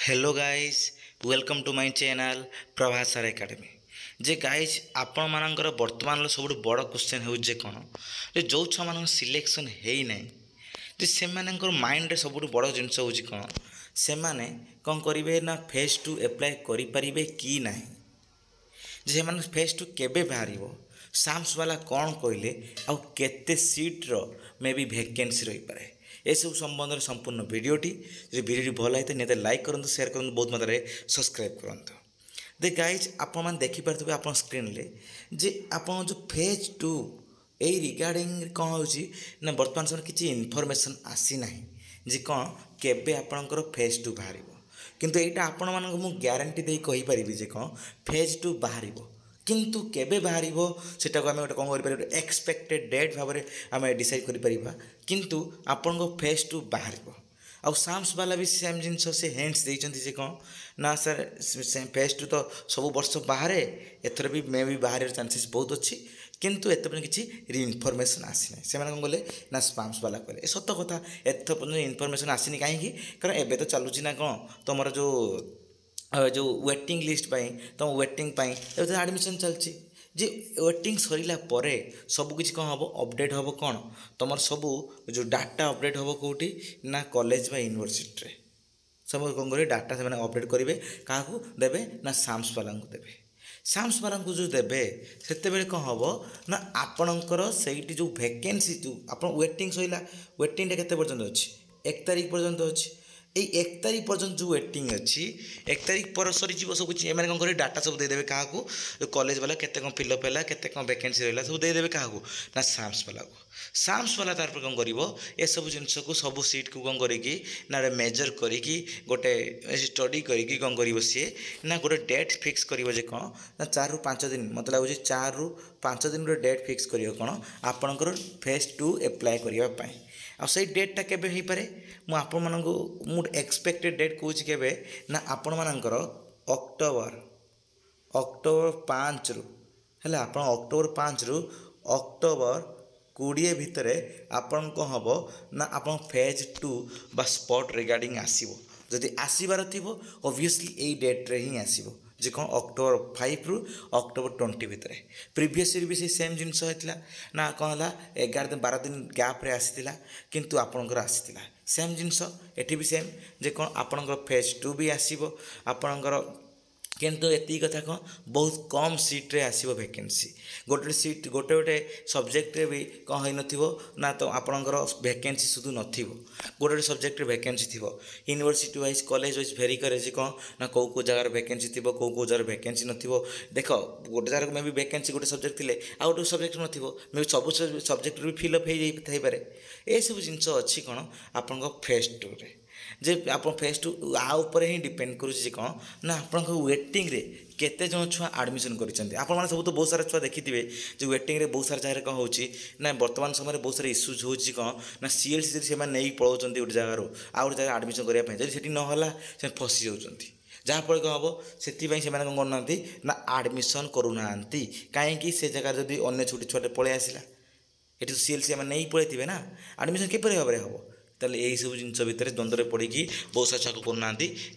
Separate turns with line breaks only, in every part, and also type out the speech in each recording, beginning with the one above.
Hello guys welcome to my channel Prabhas sir academy जे guys आपण मानकर वर्तमान सब बड़ क्वेश्चन हो कौन जो छुआ मान सिलेक्शन है ना जे से माइंड सब बड़ जिनस हूँ कौन से कौन करेंगे ना फेज टू एप्लाय करें कि ना जे फेज टू केबे बाहर साम्स वाला कौन कहले आते सीट्र मे बी भैकेंसी रही पाए ये सब संबंध में संपूर्ण वीडियोटी जो वीडियो भल होता है निहत लाइक करूँ शेयर करूँ बहुत मात्रा सब्सक्राइब करूँ दे गाइज आपण देखिपे आप स्क्रीन जे आप जो फेज टू यही रिगार्डिंग कौन हो ना बर्तमान समय किसी इनफर्मेशन आसी ना जे कौन केबे आपणकर फेज टू बाहर किंतु यहाँ आपण मानक ग्यारंटी दे कहीपरि जे कौन फेज टू बाहर किंतु केबे बाहर सेटा को आम गोटे कौन कर एक्सपेक्टेड डेट भाव में आम डिसाइड कर किंतु आपण को फेज टू बाहर आउ साम्स वाला भी सेम जिनस से हिंट्स देते कौन ना सर फेज टू तो सब वर्ष बाहर एथर भी मे भी बाहर चांसेस बहुत अच्छी किंतु एत किसी इनफर्मेशन आसी से कौन कले ना साम्स वाला कहले सत कथा एत इनफर्मेशन आसनी कहीं कारण एबे तो चलुची ना कौन तुम जो वेटिंग लिस्ट तुम वेटिंग एडमिशन चलती जे वेटिंग सरला सबकि कौन हम अपडेट हम कौन तुम सब जो डाटा अपडेट हम कौटी ना कॉलेज यूनिवर्सिटी सब कौन करेंगे डाटा से अपडेट करेंगे क्या देवे ना साम्स वाला देवे साम्स वाला जो देवे से कौन हम ना आपणकर से जो भैकेंसी जो आप वेटिंग सरला वेटिंग के अच्छी 1 तारीख पर्यंत अच्छी ये 1 तारीख पर्यटन जो वेटिंग अच्छी 1 तारीख पर सरी सब कुछ एम कौन करेंगे डाटा सब देदेवे क्या कॉलेज वाला केते कौन फिलअप है केते कौन वैकेंसी रहा सब देदेवे क्या ना साम्स वाला को साम्स वाला तार कौन कर ये सब जिनस को सब सीट को कौन करी ना मेजर करी गोटे स्टडी करी कौन कर सी ना गोटे डेट फिक्स कर कौन ना 4 ରୁ 5 दिन मतलब लगुच 4 ରୁ 5 दिन डेट फिक्स कर कौन आपणकर फेज टू एप्लाय करने से डेटा केबे हो पारे मुझे एक्सपेक्टेड डेट कौन के ना आपण मानकर अक्टोबर 5 रु है आप अक्टोबर 5 रु अक्टोबर 20 भितर आपण कौन हम ना आप फेज टू बा स्पॉट रिगार्डिंग आसो जदि आसबार थी ऑब्वियसली यही डेट्रे ही आसो जे कौन अक्टोबर 5 रु अक्टोबर 20 भितर प्रीवियस भी से सेम जिनस होता ना कौन है 11 दिन 12 दिन गैप्रे आसाला किंतु आपणकर आसाला सेम जिनस एटी भी सेम जे कौन आपणकर फेज टू भी आसो आपणकर किंतु एति कथा कौन बहुत कम सीट्रे आसो वैकेंसी गोटे सीट गोटे गोटे सब्जेक्ट भी कौन हो ना तो आपणकर वैकेंसी शुधु नथो गोटे सब्जेक्ट वैकेंसी थी यूनिवर्सिटी वाइज कॉलेज वाइज भेरी करे कौन ना कौ कौ जगार वैकेंसी थी कौ जगार वैकेंसी नथो देख गोटे जगह मे भी वैकेंसी गोटे सब्जेक्ट थे आ गोटे सब्जेक्ट नथो मे भी सब सब्जेक्ट भी फिलअप हो पाए ये सब जिनस अच्छी कौन आपण फेज टू रे जे आप फेज टू आपर ही डिपेंड करुँच कौन ना आप वेटिंग रे केते जन छुआ एडमिशन कर आप सब तो बहुत सारा छुआ देखिए जो वेटिंग रे बहुत सारा जगह कौन हो ना वर्तमान समय बहुत सारा इश्यूज हो कौन ना सीएलसी से नहीं पलाउं गोटे जगार आ गोटे जगह एडमिशन करने जब नाला से फसी जाती जहाँफल कौन हम से कौन करना ना एडमिशन करूना कहीं से जगह जब अन्य छोटे छुआटे पलि आसला ये तो सीएलसी आम नहीं पलैथे ना एडमिशन किपर भाव में हम ताले यही सब जिनस भितर द्वंद्व पड़ी बहुत सारा छुआ करूना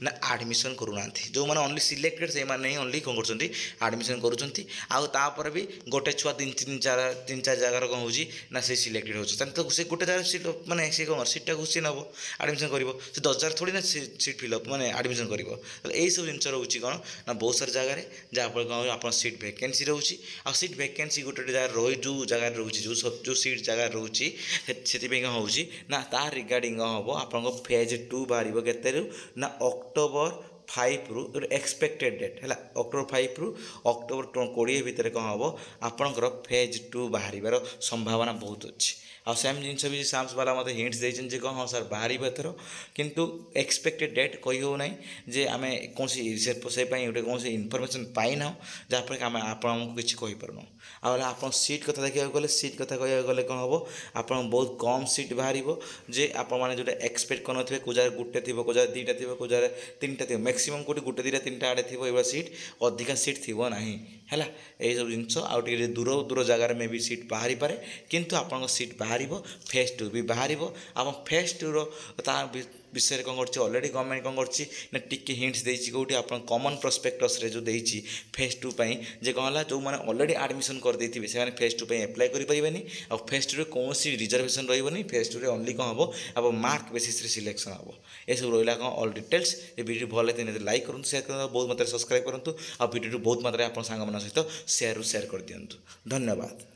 ना एडमिशन करूना जो मैंने ओनली सिलेक्टेड से ही ओनली कौन कर एडमिशन कर भी गोटे छुआ 3 4 जगार कौन हो ना से सिलेक्टेड हो तो से गोटे जगह सीट मैंने सी कौन सीटा को सी नब एडमिशन कर 10 हज़ार थोड़ी ना सीट फिलअप मैंने एडमिशन कर यही सब जिन रोचे कौन ना बहुत सारे जगह जहाँफल कौन आप सीट वैकेंसी रोचे आ सीट वैकेंसी गोटे जगह रही जो जगह रोचे जो सीट जगह रोचे से कौन हो ना तार रिगार्डिंग हम आप फेज टू बाहर के ना अक्टोबर 5 रु एक्सपेक्टेड डेट है अक्टोबर 5 रु अक्टोबर 20 भितर कौन हम आपणकर फेज टू बाहर संभावना बहुत अच्छी आ सेम जिनस भी साम्स वाला मत हिंट्स देते कौन हाँ सर बाहर एथर किंतु एक्सपेक्टेड डेट कही हो ना जे आम कौन से गोटे कौन इनफर्मेशन पाई ना जहाँफल कि आम आपको किसी कहीपरनु आप सीट कथा देखा गले सीट कथा कह गले कौन हम आप बहुत कम सीट बाहर जे आप जो एक्सपेक्ट कर कौ जगह गोटे थी कौ जगह 2टा थी कौ जगह 3टा थी मैक्सीम कौटी गोटे 2टा 3टा आड़े थी ये सीट अधिका सीट थी ना है यही सब जिनस आउ दूर दूर जगार में भी सीट बाहरी पारे किंतु आप सीट बाहर फेज टू भी बाहर आप फेज टू विषय कौन कर ऑलरेडी गवर्नमेंट कौन कर टिके हिंट्स देछि कोठी आपन कॉमन प्रोस्पेक्टस रे जो देछि फेज 2 पई जे कहला जो माने ऑलरेडी एडमिशन कर देथिबे से माने फेज 2 पई अप्लाई करि परिबेनी आ फेज 2 रे कोनोसी रिजर्वेशन रहइबनी फेज 2 रे ओनली कौन हबो अब मार्क बेसिस रे सिलेक्शन हबो ए सब रोइला कौन ऑल डिटेल्स ए वीडियो भले दिन लाइक करନ୍ତୁ शेयर करନ୍ତୁ बहुत मात्रा सब्सक्राइब करନ୍ତୁ आ वीडियो बहुत मात्रा आपन संग मन सहित शेयर कर दियंतु धन्यवाद।